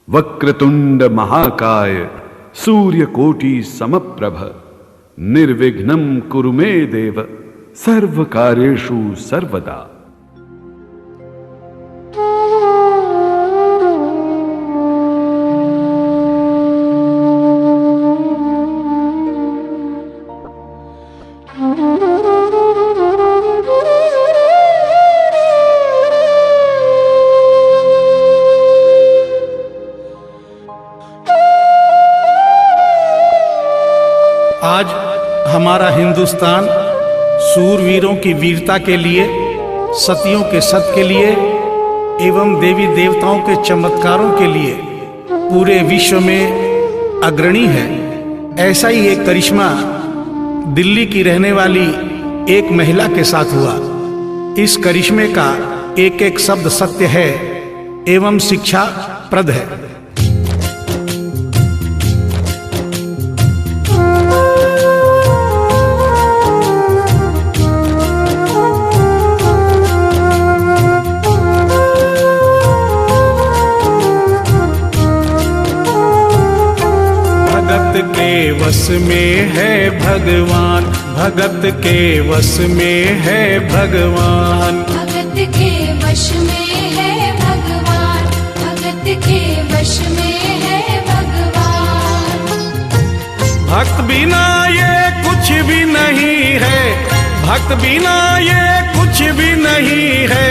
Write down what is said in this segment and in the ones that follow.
वक्रतुंड महाकाय सूर्यकोटि समप्रभ निर्विघ्नं कुरु मे देव सर्वकार्येषु सर्वदा। आज हमारा हिंदुस्तान सूरवीरों की वीरता के लिए, सतियों के सत के लिए एवं देवी देवताओं के चमत्कारों के लिए पूरे विश्व में अग्रणी है। ऐसा ही एक करिश्मा दिल्ली की रहने वाली एक महिला के साथ हुआ। इस करिश्मे का एक एक शब्द सत्य है एवं शिक्षा प्रद है। भगत के वश में है भगवान, भगत के वश में है भगवान, भगत के वश में है भगवान, भगत के वश में है भगवान। भक्त बिना ये कुछ भी नहीं है, भक्त बिना ये कुछ भी नहीं है,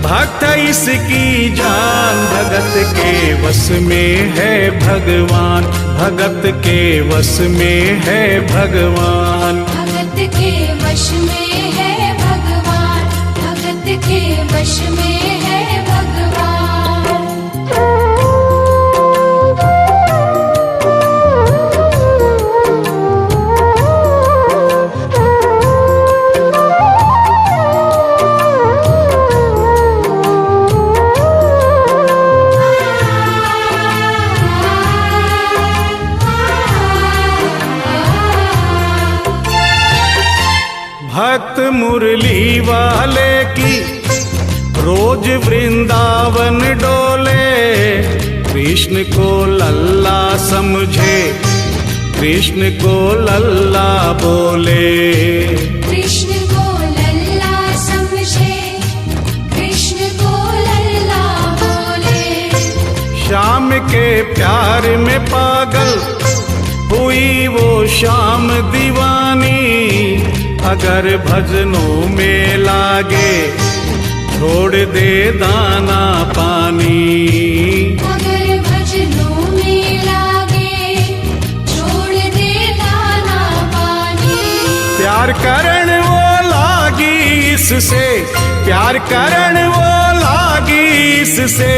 भक्त इसकी जान। भगत के वश में है भगवान, भगत के वश में है भगवान, भगत के वश में है भगवान, भगत के वश में है भगवान। भक्त मुरली वाले की रोज वृंदावन डोले, कृष्ण को लल्ला समझे, कृष्ण को लल्ला बोले, कृष्ण को लल्ला समझे, कृष्ण को लल्ला बोले। श्याम के प्यार में पागल हुई वो शाम दीवानी, अगर भजनों में लागे छोड़ दे दाना पानी, अगर भजनों में लागे छोड़ दे दाना पानी। प्यार करण वो लागी इससे, प्यार करण वो लागी इससे,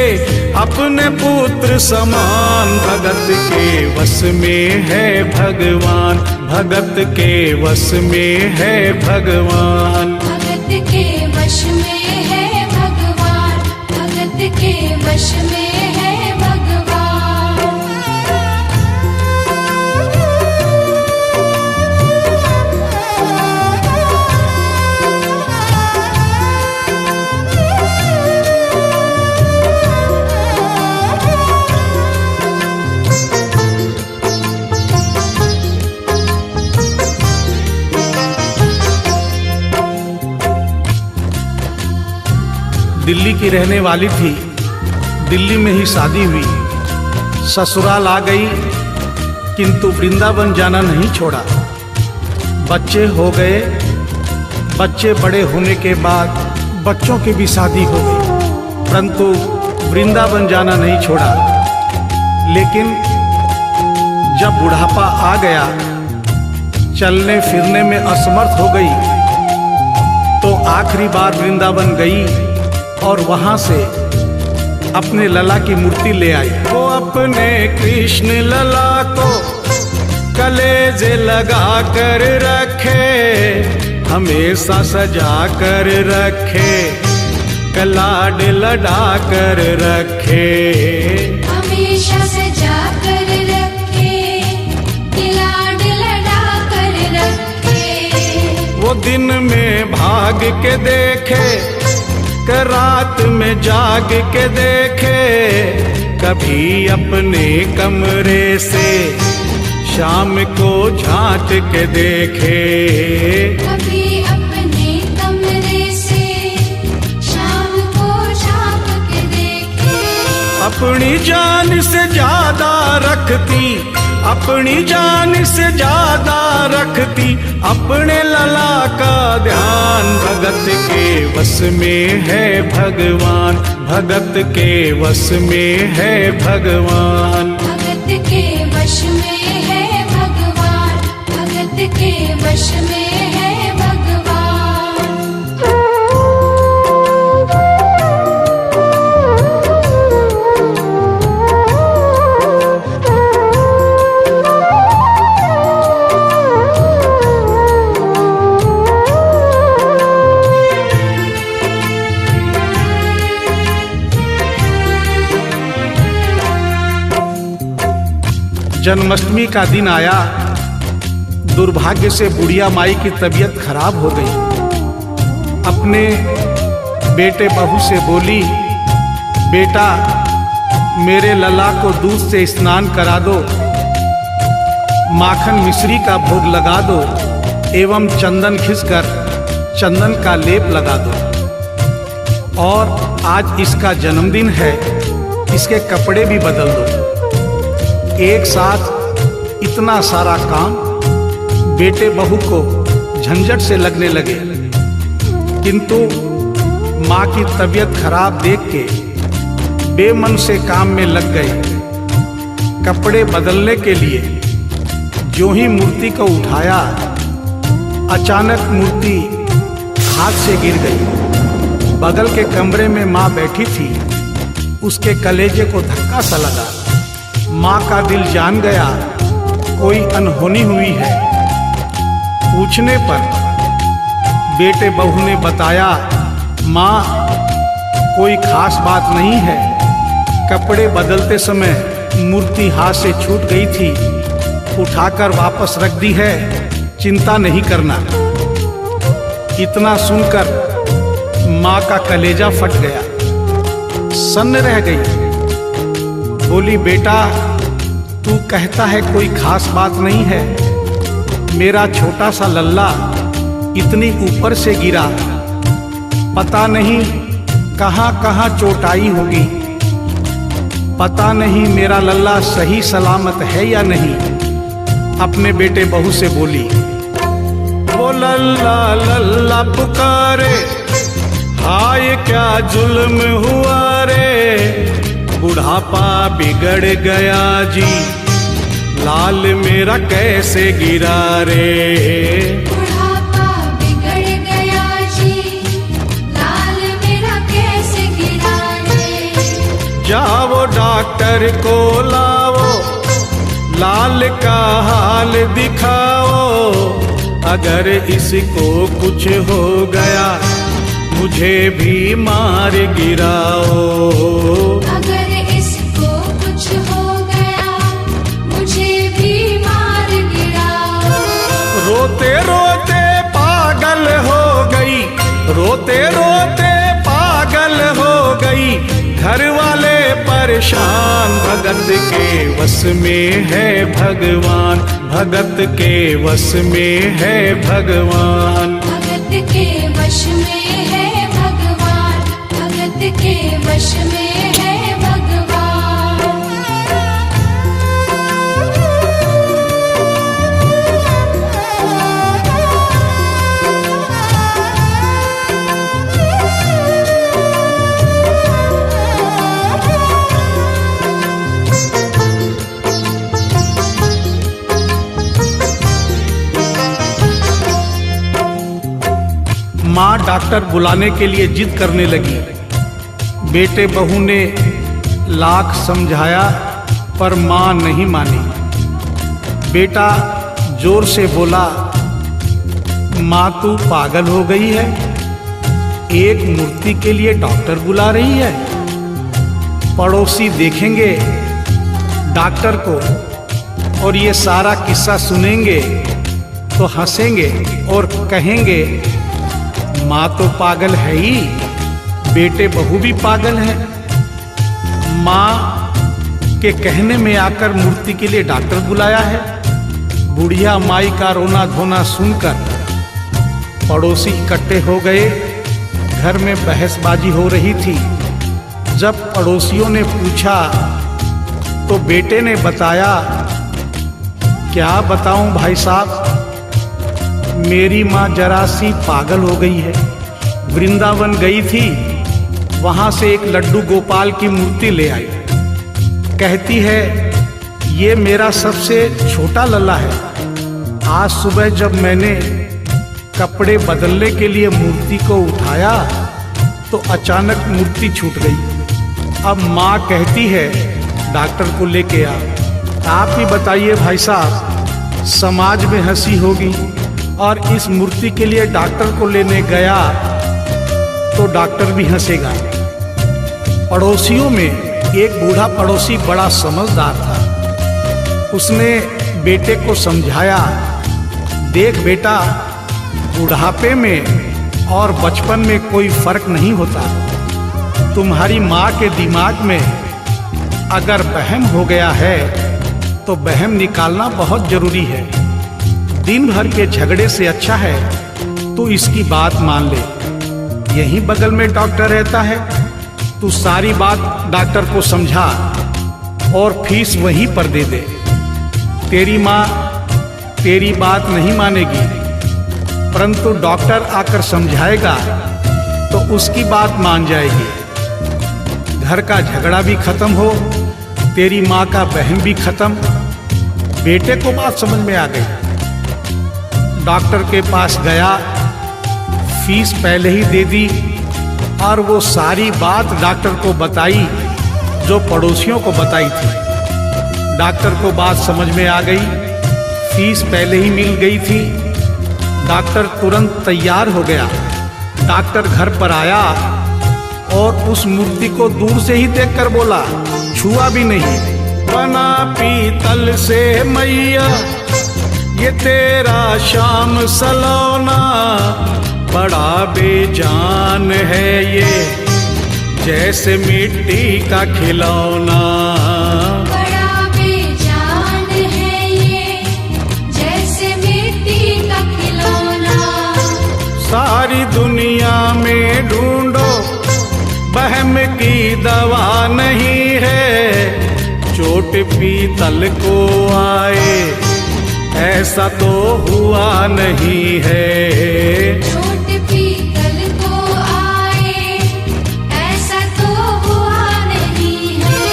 अपने पुत्र समान। भगत के वश में है भगवान, भगत के वश में है भगवान, भगत के वश में है भगवान, भगत के वश में है भगवान। दिल्ली की रहने वाली थी, दिल्ली में ही शादी हुई, ससुराल आ गई किंतु वृंदावन जाना नहीं छोड़ा। बच्चे हो गए, बच्चे बड़े होने के बाद बच्चों की भी शादी हो गई, परंतु वृंदावन जाना नहीं छोड़ा। लेकिन जब बुढ़ापा आ गया, चलने फिरने में असमर्थ हो गई, तो आखिरी बार वृंदावन गई और वहां से अपने लला की मूर्ति ले आई। वो अपने कृष्ण लला को कलेजे लगा कर रखे, हमेशा सजा कर रखे, कलाड लड़ा कर रखे, हमेशा सजा कर रखे, कलाड लड़ा कर रखे। वो दिन में भाग के देखे, रात में जाग के देखे, कभी अपने कमरे से शाम को झांक के देखे, कभी अपने कमरे से शाम को झांक के देखे। अपनी जान से ज्यादा रखती, अपनी जान से ज्यादा रखती अपने लला का ध्यान। भगत के वश में है भगवान, भगत के वश में है भगवान। भगत के वश में है भगवान, भगत के वश में है भगवान। जन्माष्टमी का दिन आया, दुर्भाग्य से बुढ़िया माई की तबीयत खराब हो गई। अपने बेटे बहू से बोली, बेटा मेरे लला को दूध से स्नान करा दो, माखन मिश्री का भोग लगा दो एवं चंदन खिसकर चंदन का लेप लगा दो। और आज इसका जन्मदिन है, इसके कपड़े भी बदल दो। एक साथ इतना सारा काम बेटे बहू को झंझट से लगने लगे, किंतु माँ की तबीयत खराब देख के बेमन से काम में लग गए। कपड़े बदलने के लिए जो ही मूर्ति को उठाया, अचानक मूर्ति हाथ से गिर गई। बगल के कमरे में माँ बैठी थी, उसके कलेजे को धक्का सा लगा। माँ का दिल जान गया कोई अनहोनी हुई है। पूछने पर बेटे बहू ने बताया, माँ कोई खास बात नहीं है, कपड़े बदलते समय मूर्ति हाथ से छूट गई थी, उठाकर वापस रख दी है, चिंता नहीं करना। इतना सुनकर माँ का कलेजा फट गया, सन्न रह गई। बोली, बेटा तू कहता है कोई खास बात नहीं है, मेरा छोटा सा लल्ला इतनी ऊपर से गिरा, पता नहीं कहाँ कहाँ चोट आई होगी, पता नहीं मेरा लल्ला सही सलामत है या नहीं। अपने बेटे बहू से बोली, वो लल्ला लल्ला पुकारे, हाय क्या जुल्म हुआ रे, बुढ़ापा बिगड़ गया जी, लाल मेरा कैसे गिरा रे। बुढ़ापा बिगड़ गया जी, लाल मेरा कैसे गिरा रे। जाओ डॉक्टर को लाओ, लाल का हाल दिखाओ, अगर इसको कुछ हो गया मुझे भी मार गिराओ। अगर इसको कुछ हो गया मुझे भी मार गिराओ। रोते रोते पागल हो गई, रोते रोते पागल हो गई, घर वाले परेशान। भगत के वश में है भगवान, भगत के वश में है भगवान। भगत के वश में है भगवान, भगत के वश में है भगवान। माँ डॉक्टर बुलाने के लिए जिद करने लगी। बेटे बहू ने लाख समझाया पर माँ नहीं मानी। बेटा जोर से बोला, माँ तू पागल हो गई है, एक मूर्ति के लिए डॉक्टर बुला रही है। पड़ोसी देखेंगे डॉक्टर को और ये सारा किस्सा सुनेंगे तो हंसेंगे और कहेंगे माँ तो पागल है ही, बेटे बहू भी पागल है। माँ के कहने में आकर मूर्ति के लिए डॉक्टर बुलाया है। बुढ़िया माई का रोना धोना सुनकर पड़ोसी इकट्ठे हो गए। घर में बहसबाजी हो रही थी। जब पड़ोसियों ने पूछा तो बेटे ने बताया, क्या बताऊं भाई साहब, मेरी माँ जरा सी पागल हो गई है। वृंदावन गई थी, वहां से एक लड्डू गोपाल की मूर्ति ले आई। कहती है ये मेरा सबसे छोटा लल्ला है। आज सुबह जब मैंने कपड़े बदलने के लिए मूर्ति को उठाया तो अचानक मूर्ति छूट गई। अब माँ कहती है डॉक्टर को लेके आ। आप ही बताइए भाई साहब, समाज में हंसी होगी और इस मूर्ति के लिए डॉक्टर को लेने गया तो डॉक्टर भी हंसेगा। पड़ोसियों में एक बूढ़ा पड़ोसी बड़ा समझदार था। उसने बेटे को समझाया, देख बेटा, बुढ़ापे में और बचपन में कोई फर्क नहीं होता। तुम्हारी माँ के दिमाग में अगर वहम हो गया है तो वहम निकालना बहुत जरूरी है। दिन भर के झगड़े से अच्छा है तू इसकी बात मान ले। यहीं बगल में डॉक्टर रहता है, तू सारी बात डॉक्टर को समझा और फीस वहीं पर दे दे। तेरी माँ तेरी बात नहीं मानेगी, परंतु डॉक्टर आकर समझाएगा तो उसकी बात मान जाएगी। घर का झगड़ा भी खत्म हो, तेरी माँ का बहन भी खत्म। बेटे को बात समझ में आ गई। डॉक्टर के पास गया, फीस पहले ही दे दी और वो सारी बात डॉक्टर को बताई जो पड़ोसियों को बताई थी। डॉक्टर को बात समझ में आ गई, फीस पहले ही मिल गई थी। डॉक्टर तुरंत तैयार हो गया। डॉक्टर घर पर आया और उस मूर्ति को दूर से ही देखकर बोला, छुआ भी नहीं। बना पीतल से मैया ये तेरा शाम सलोना, बड़ा बेजान है ये जैसे मिट्टी का खिलौना। बड़ा बेजान है ये जैसे मिट्टी का खिलौना। सारी दुनिया में ढूंढो वहम की दवा नहीं है, चोट पीतल को आए ऐसा तो हुआ नहीं है। चोट पीतल को आए ऐसा तो हुआ नहीं है।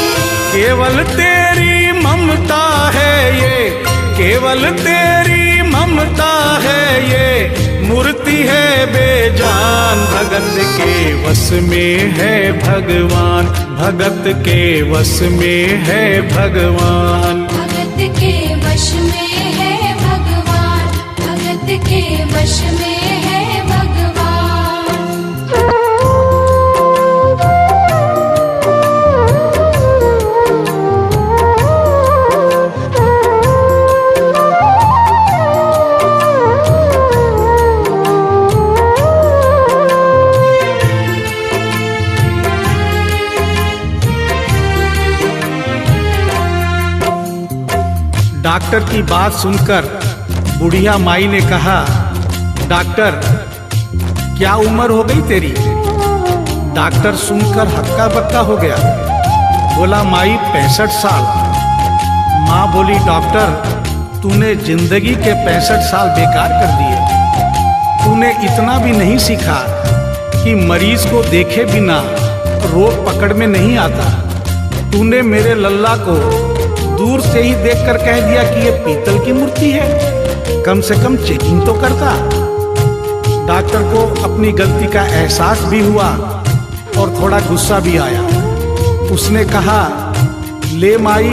केवल तेरी ममता है ये, केवल तेरी ममता है ये, मूर्ति है बेजान। भगत के वश में है भगवान, भगत के वश में है भगवान। भगत के वश में है भगवान, भगत के वश में है भगवान। डॉक्टर की बात सुनकर बुढ़िया माई ने कहा, डॉक्टर क्या उम्र हो गई तेरी? डॉक्टर सुनकर हक्का बक्का हो गया। बोला माई 65 साल। माँ बोली डॉक्टर तूने जिंदगी के 65 साल बेकार कर दिए। तूने इतना भी नहीं सीखा कि मरीज को देखे बिना रोग पकड़ में नहीं आता। तूने मेरे लल्ला को दूर से ही देखकर कह दिया कि ये पीतल की मूर्ति है, कम से कम चेकिंग तो करता। डॉक्टर को अपनी गलती का एहसास भी हुआ और थोड़ा गुस्सा भी आया। उसने कहा, ले माई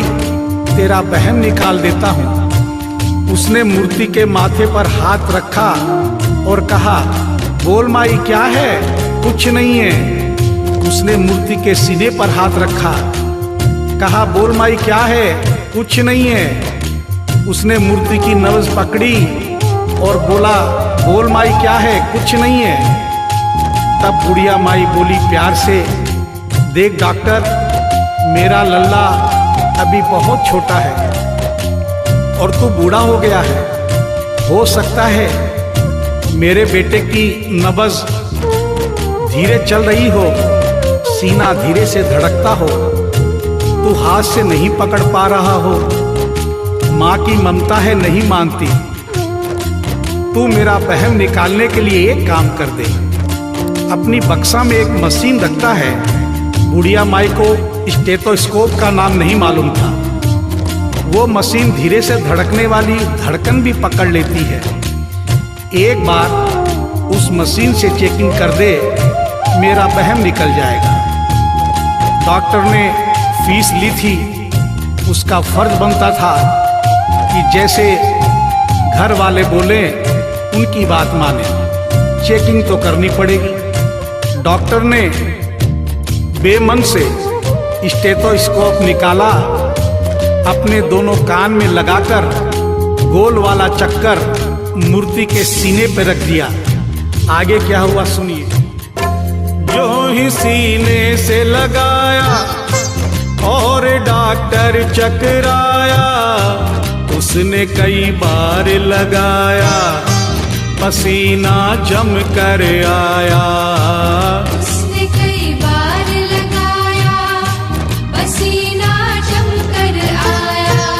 तेरा बहम निकाल देता हूँ। उसने मूर्ति के माथे पर हाथ रखा और कहा, बोल माई क्या है? कुछ नहीं है। उसने मूर्ति के सीने पर हाथ रखा, कहा बोल माई क्या है? कुछ नहीं है। उसने मूर्ति की नब्ज पकड़ी और बोला, बोल माई क्या है? कुछ नहीं है। तब बुढ़िया माई बोली प्यार से, देख डॉक्टर, मेरा लल्ला अभी अभी बहुत छोटा है और तू बूढ़ा हो गया है। हो सकता है मेरे बेटे की नब्ज धीरे चल रही हो, सीना धीरे से धड़कता हो, तू हाथ से नहीं पकड़ पा रहा हो, माँ की ममता है नहीं मानती। तू मेरा वहम निकालने के लिए एक काम कर दे, अपनी बक्सा में एक मशीन रखता है। बुढ़िया माई को स्टेथोस्कोप का नाम नहीं मालूम था। वो मशीन धीरे से धड़कने वाली धड़कन भी पकड़ लेती है। एक बार उस मशीन से चेकिंग कर दे, मेरा वहम निकल जाएगा। डॉक्टर ने फीस ली थी, उसका फर्ज बनता था कि जैसे घर वाले बोले उनकी बात माने। चेकिंग तो करनी पड़ेगी। डॉक्टर ने बेमन से स्टेथोस्कोप निकाला, अपने दोनों कान में लगाकर गोल वाला चक्कर मूर्ति के सीने पे रख दिया। आगे क्या हुआ सुनिए। जो ही सीने से लगाया और डॉक्टर चकराया, उसने कई बार लगाया, पसीना जम कर आया। उसने कई बार लगाया, पसीना जम कर आया।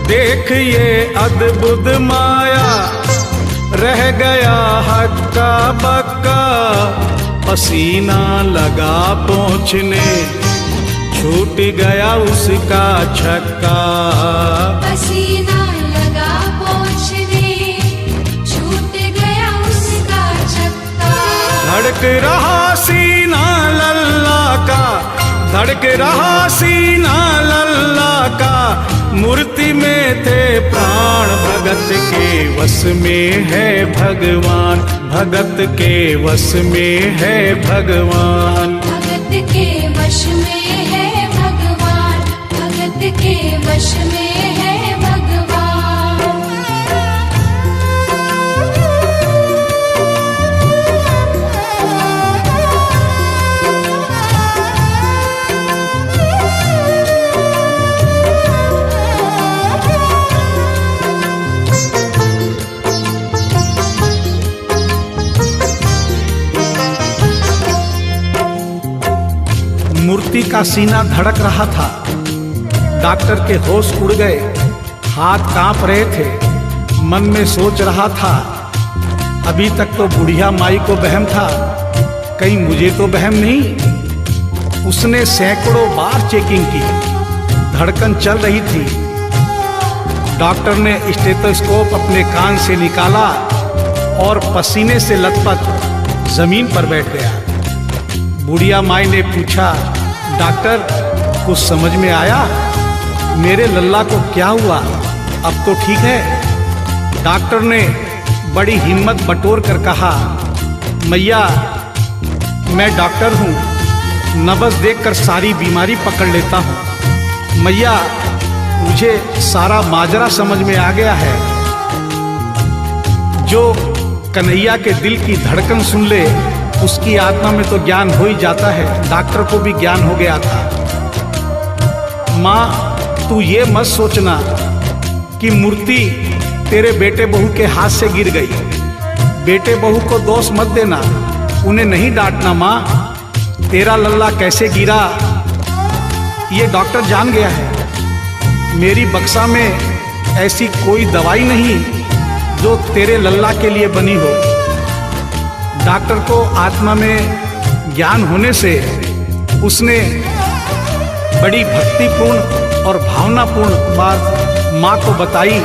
देख ये अद्भुत माया, रह गया हक्का बक्का, पसीना लगा पहुँचने, छूट गया उसका छक्का। पसीना लगा पहुँचने, छूट गया उसका छक्का। धड़क रहा सीना लल्ला का, धड़क रहा सीना लल्ला का, मूर्ति में थे प्राण, भगत के वश में है भगवान, भगत के वश में है भगवान। भगत के वश में है भगवान, भगत के वश में है भगवान। मूर्ति का सीना धड़क रहा था। डॉक्टर के होश उड़ गए, हाथ कांप रहे थे। मन में सोच रहा था, अभी तक तो बुढ़िया माई को वहम था, कहीं मुझे तो वहम नहीं। उसने सैकड़ों बार चेकिंग की, धड़कन चल रही थी। डॉक्टर ने स्टेथोस्कोप अपने कान से निकाला और पसीने से लथपथ जमीन पर बैठ गया। बुढ़िया माई ने पूछा, डॉक्टर कुछ समझ में आया? मेरे लल्ला को क्या हुआ? अब तो ठीक है। डॉक्टर ने बड़ी हिम्मत बटोर कर कहा, मैया मैं डॉक्टर हूँ, नब्ज देखकर सारी बीमारी पकड़ लेता हूँ। मैया मुझे सारा माजरा समझ में आ गया है। जो कन्हैया के दिल की धड़कन सुन ले, उसकी आत्मा में तो ज्ञान हो ही जाता है। डॉक्टर को भी ज्ञान हो गया था। माँ तू ये मत सोचना कि मूर्ति तेरे बेटे बहू के हाथ से गिर गई। बेटे बहू को दोष मत देना, उन्हें नहीं डांटना। माँ तेरा लल्ला कैसे गिरा ये डॉक्टर जान गया है। मेरी बक्सा में ऐसी कोई दवाई नहीं जो तेरे लल्ला के लिए बनी हो। डॉक्टर को आत्मा में ज्ञान होने से उसने बड़ी भक्तिपूर्ण और भावनापूर्ण बात माँ को बताई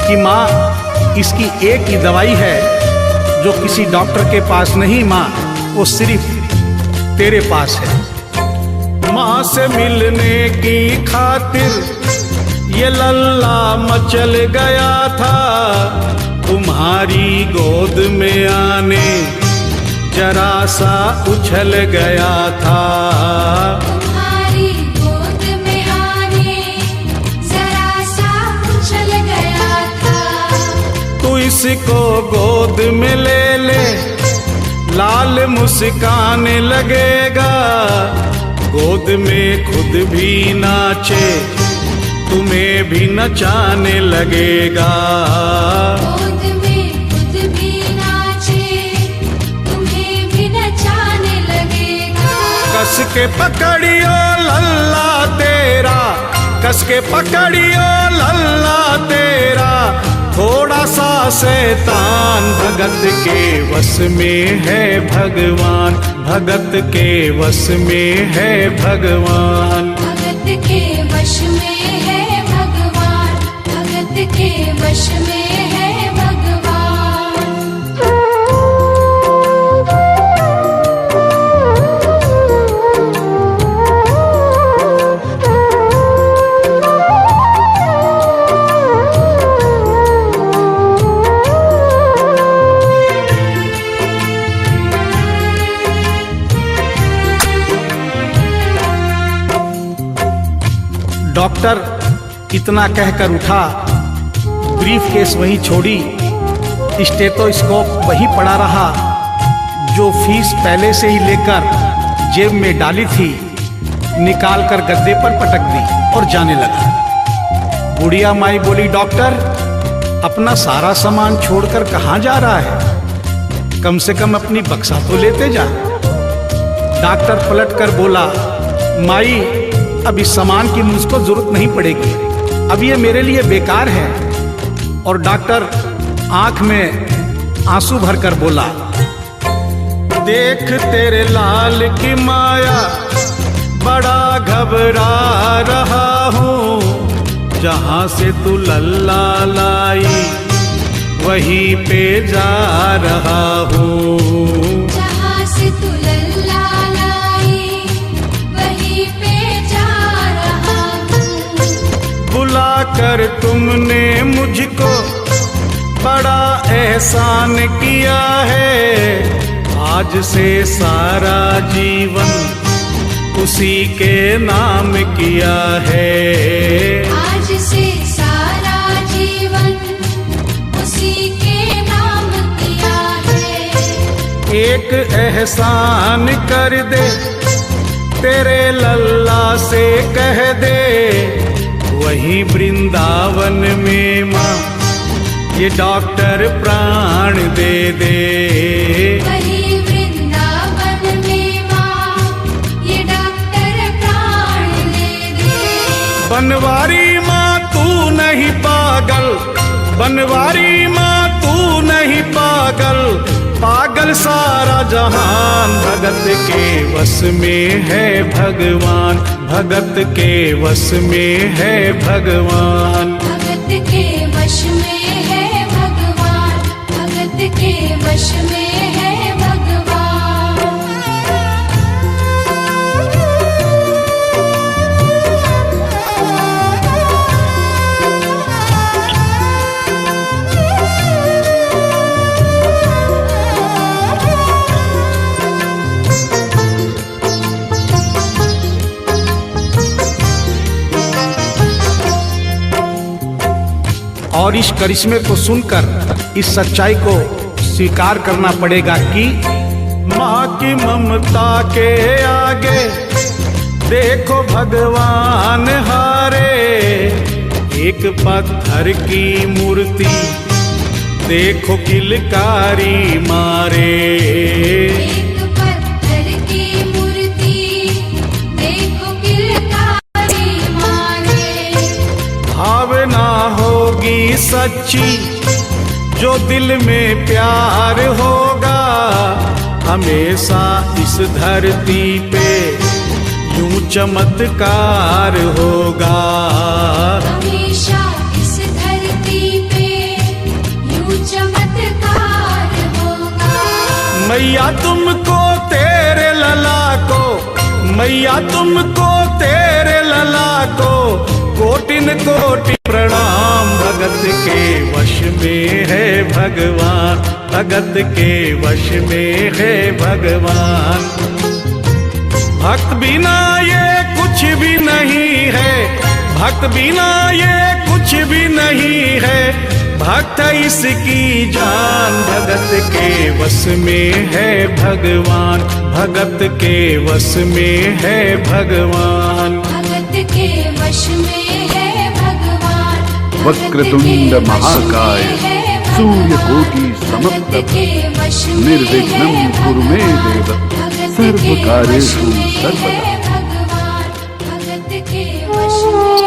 कि माँ इसकी एक ही दवाई है जो किसी डॉक्टर के पास नहीं, माँ वो सिर्फ तेरे पास है। माँ से मिलने की खातिर ये लल्ला मचल गया था, तुम्हारी गोद में आने जरा सा उछल गया था। तुम्हारी गोद में आने जरा सा उछल गया था। तू इसको गोद में ले ले, लाल मुस्काने लगेगा, गोद में खुद भी नाचे तुम्हें भी नचाने लगेगा। गोद में खुद भी नाचे, तुम्हें भी नचाने लगेगा। कस के पकड़ियो लल्ला तेरा, कस के पकड़ियो लल्ला तेरा, थोड़ा सा शैतान भगत के वश में है भगवान, भगत के वश में है भगवान। भगत के वश में है भगवान, भगत के वश में है भगवान। डॉक्टर इतना कहकर उठा, ब्रीफ केस वहीं छोड़ी, स्टेथोस्कोप वहीं पड़ा रहा जो फीस पहले से ही लेकर जेब में डाली थी, निकाल कर गद्दे पर पटक दी और जाने लगा। बुढ़िया माई बोली, डॉक्टर अपना सारा सामान छोड़कर कहाँ जा रहा है? कम से कम अपनी बक्सा तो लेते जा। डॉक्टर पलट कर बोला, माई अब इस सामान की मुझको जरूरत नहीं पड़ेगी, अब ये मेरे लिए बेकार है। और डॉक्टर आंख में आंसू भरकर बोला, देख तेरे लाल की माया, बड़ा घबरा रहा हूँ, जहाँ से तू लल्ला लाई वहीं पे जा रहा हूँ। जहाँ से तू लल्ला लाई वहीं पे जा रहा हूँ। बुला कर तुमने मुझको बड़ा एहसान किया है, आज से सारा जीवन उसी के नाम किया है। आज से सारा जीवन उसी के नाम किया है। एक एहसान कर दे, तेरे लल्ला से कह दे, वहीं वृंदावन में माँ ये डॉक्टर प्राण दे दे। वहीं वृंदावन में माँ ये डॉक्टर प्राण दे दे। बनवारी माँ तू नहीं पागल, बनवारी माँ तू नहीं पागल, पागल सारा जहान, भगत के वश में है भगवान, भगत के वश में है भगवान। भगत के वश में है भगवान, भगत के वश में है भगवान। और इस करिश्मे को सुनकर इस सच्चाई को स्वीकार करना पड़ेगा कि माँ की ममता के आगे देखो भगवान हारे। एक पत्थर की मूर्ति देखो किलकारी मारे। एक पत्थर की मूर्ति देखो किलकारी मारे। भावना होगी सच्ची जो दिल में प्यार होगा, हमेशा इस धरती पे यूं चमत्कार होगा। हमेशा इस धरती पे यूं चमत्कार होगा। मैया तुमको तेरे लला को, मैया तुमको तेरे लला को कोटिन कोटि प्रणाम। भगत के वश में है भगवान, भगत के वश में है भगवान। भक्त बिना ये कुछ भी नहीं है, भक्त बिना ये कुछ भी नहीं है, भक्त इसकी जान। भगत के वश में है भगवान, भगत के वश में है भगवान। भगत के वश में है भगवान। वक्रतुंड महाकाय सूर्यकोटि समप्रभ निर्विघ्नं कुरु मे देव सर्वकार्येषु सर्वदा। भगवान भगत के वश में